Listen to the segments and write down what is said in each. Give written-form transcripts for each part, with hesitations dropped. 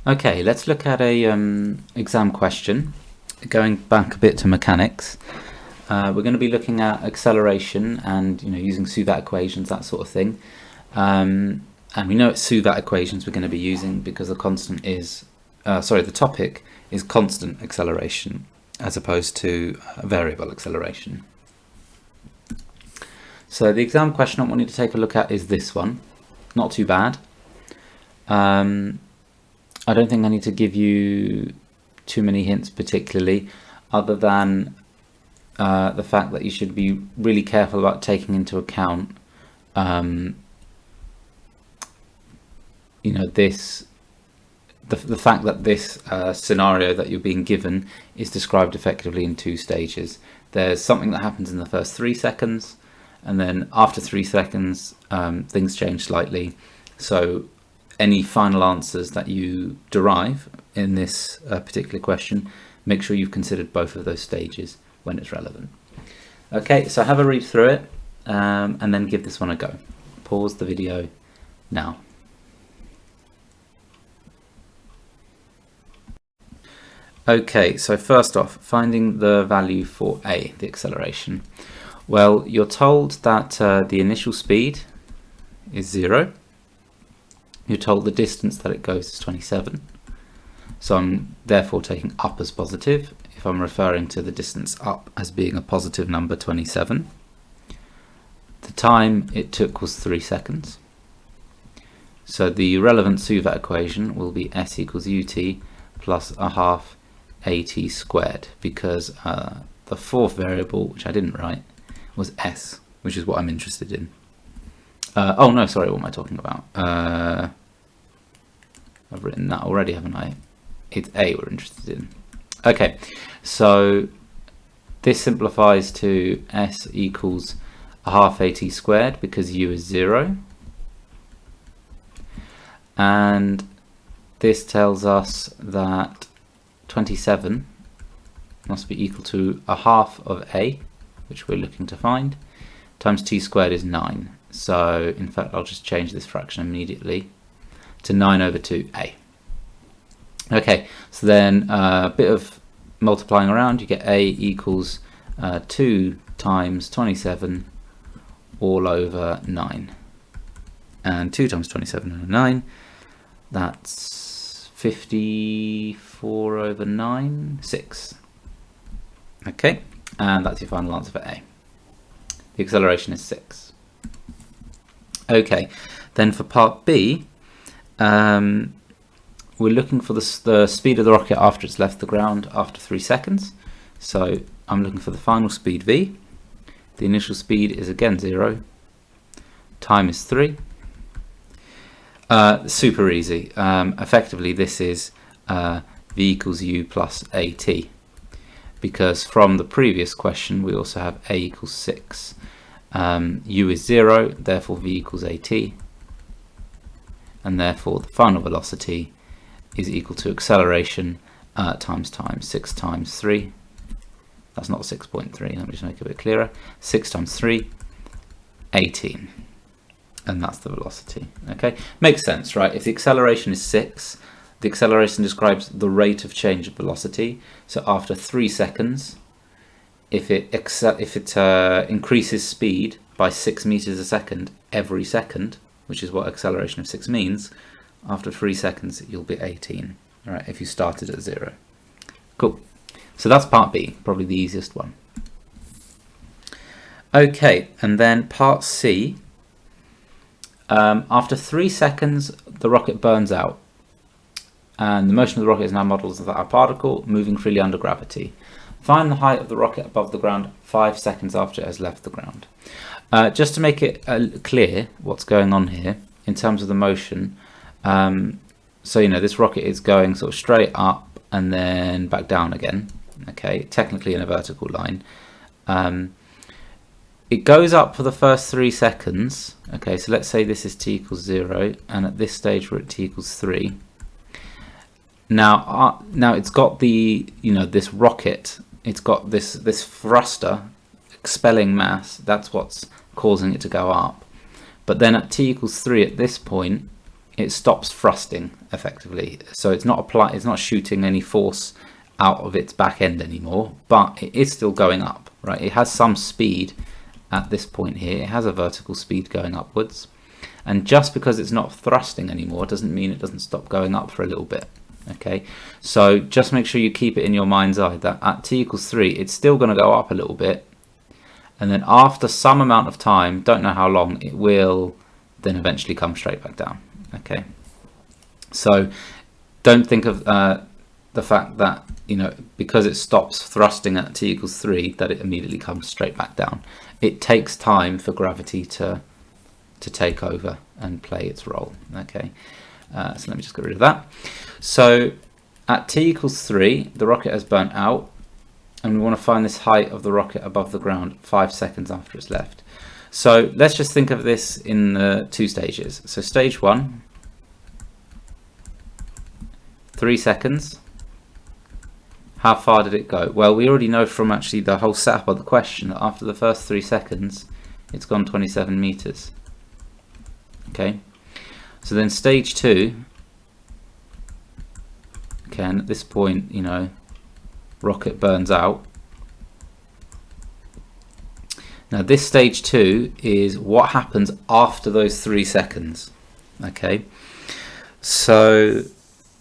Okay, let's look at a exam question. Going back a bit to mechanics, we're going to be looking at acceleration and using Suvat equations, that sort of thing. And we know it's Suvat equations we're going to be using because the constant is, the topic is constant acceleration as opposed to variable acceleration. So the exam question I want you to take a look at is this one. Not too bad. I don't think I need to give you too many hints particularly, other than the fact that you should be really careful about taking into account the fact that this scenario that you're being given is described effectively in two stages. There's something that happens in the first 3 seconds, and then after 3 seconds things change slightly. So any final answers that you derive in this particular question, make sure you've considered both of those stages when it's relevant. Okay, so have a read through it and then give this one a go. Pause the video now. Okay, so first off, finding the value for A, the acceleration. Well, you're told that the initial speed is 0. You're told the distance that it goes is 27. So I'm therefore taking up as positive if I'm referring to the distance up as being a positive number, 27. The time it took was 3 seconds. So the relevant Suvat equation will be S equals ut plus a half at squared, because the fourth variable, which I didn't write, was S, which is what I'm interested in. Oh no, sorry, what am I talking about? I've written that already, haven't I? It's A we're interested in. Okay, so this simplifies to S equals a half at squared because u is 0. And this tells us that 27 must be equal to a half of A, which we're looking to find, times t squared is 9. So in fact I'll just change this fraction immediately to 9 over 2a. Okay, so then a bit of multiplying around, you get a equals 2 times 27 all over 9. And 2 times 27 over 9, that's 54 over 9, 6. Okay, and that's your final answer for A. The acceleration is 6. Okay, then for part B, we're looking for the speed of the rocket after it's left the ground after 3 seconds. So I'm looking for the final speed v. The initial speed is again 0. Time is 3. Super easy. Effectively this is v equals u plus at, because from the previous question we also have a equals 6. U is 0, therefore v equals at, and therefore the final velocity is equal to acceleration times time. 6 times 3, that's not 6.3, let me just make it a bit clearer. 6 times 3, 18, and that's the velocity. Okay, makes sense, right? If the acceleration is 6, the acceleration describes the rate of change of velocity. So after 3 seconds, if it increases speed by 6 meters a second every second, which is what acceleration of 6 means, after 3 seconds you'll be 18. All right, if you started at 0. Cool. So that's part B, probably the easiest one. Okay, and then part C. After 3 seconds, the rocket burns out, and the motion of the rocket is now modelled as a particle moving freely under gravity. Find the height of the rocket above the ground 5 seconds after it has left the ground. Just to make it clear what's going on here in terms of the motion, so this rocket is going sort of straight up and then back down again, okay, technically in a vertical line. It goes up for the first 3 seconds, okay, so let's say this is t equals 0, and at this stage we're at t equals 3. Now it's got the, this rocket, it's got this thruster expelling mass, that's what's causing it to go up. But then at t equals 3 at this point, it stops thrusting effectively. So it's not shooting any force out of its back end anymore, but it is still going up, right? It has some speed at this point here. It has a vertical speed going upwards. And just because it's not thrusting anymore doesn't mean it doesn't stop going up for a little bit. Okay, so just make sure you keep it in your mind's eye that at t equals 3, it's still going to go up a little bit. And then after some amount of time, don't know how long, it will then eventually come straight back down. Okay, so don't think of the fact that, you know, because it stops thrusting at t equals 3, that it immediately comes straight back down. It takes time for gravity to take over and play its role. Okay, so let me just get rid of that. So at t equals 3, the rocket has burnt out, and we want to find this height of the rocket above the ground 5 seconds after it's left. So let's just think of this in the 2 stages. So stage 1, 3 seconds. How far did it go? Well, we already know from actually the whole setup of the question that after the first 3 seconds, it's gone 27 meters. Okay, so then stage 2, okay, and at this point, you know, rocket burns out. Now this stage 2 is what happens after those 3 seconds. Okay, so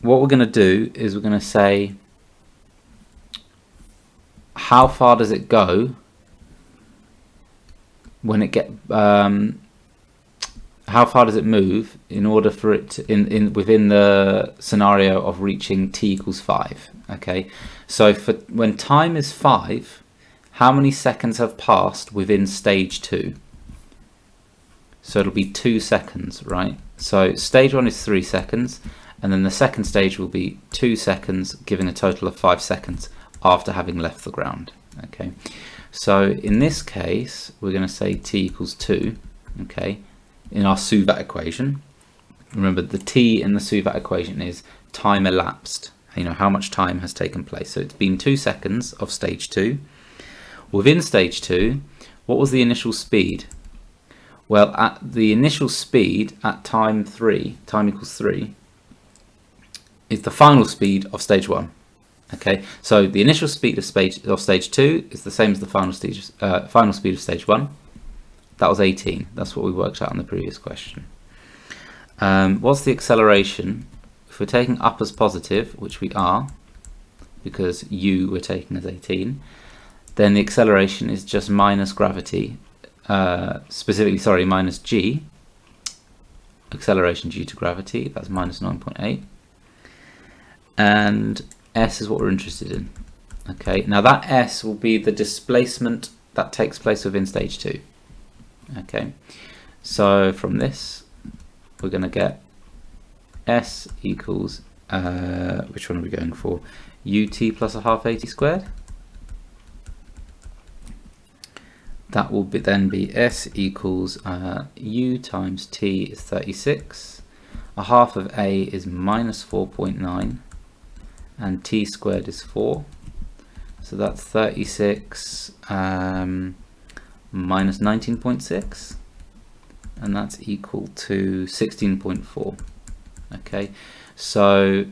what we're going to do is we're going to say, how far does it go when it how far does it move in order for it to, within the scenario of reaching t equals 5? Okay, so for when time is 5, how many seconds have passed within stage 2? So it'll be 2 seconds, right? So stage 1 is 3 seconds, and then the second stage will be 2 seconds, giving a total of 5 seconds after having left the ground. Okay, so in this case, we're going to say t equals 2. Okay, in our Suvat equation, remember the t in the Suvat equation is time elapsed, you know, how much time has taken place. So it's been 2 seconds of stage 2. Within stage 2, what was the initial speed? Well, at the initial speed at time equals 3, is the final speed of stage 1. Okay, so the initial speed of stage 2 is the same as the final speed of stage 1. That was 18. That's what we worked out on the previous question. What's the acceleration? If we're taking up as positive, which we are, because u we're taking as 18, then the acceleration is just minus gravity, specifically, minus g, acceleration due to gravity, that's minus 9.8. And s is what we're interested in. Okay, now that s will be the displacement that takes place within stage 2. Okay, so from this we're going to get s equals, which one are we going for? Ut plus a half at squared. That will then be s equals u times t is 36. A half of a is minus 4.9, and t squared is 4. So that's 36 minus 19.6, and that's equal to 16.4. Okay, so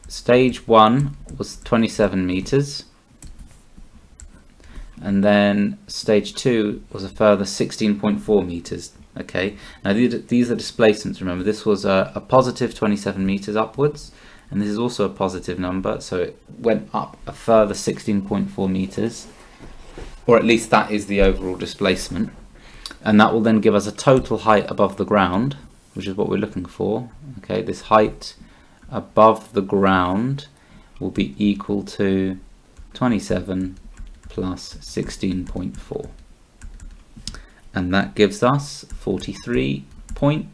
stage 1 was 27 meters, and then stage 2 was a further 16.4 meters. Okay, now these are displacements. Remember, this was a positive 27 meters upwards, and this is also a positive number, so it went up a further 16.4 meters, or at least that is the overall displacement, and that will then give us a total height above the ground, which is what we're looking for. Okay, this height above the ground will be equal to 27 plus 16.4, and that gives us 43 point.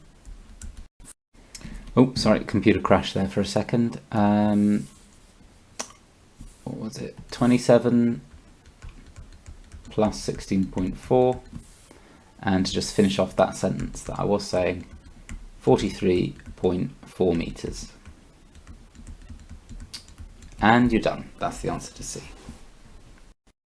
Oh, sorry, computer crashed there for a second. What was it? 27 plus 16.4, and to just finish off that sentence that I was saying, 43.4 meters. And you're done. That's the answer to C.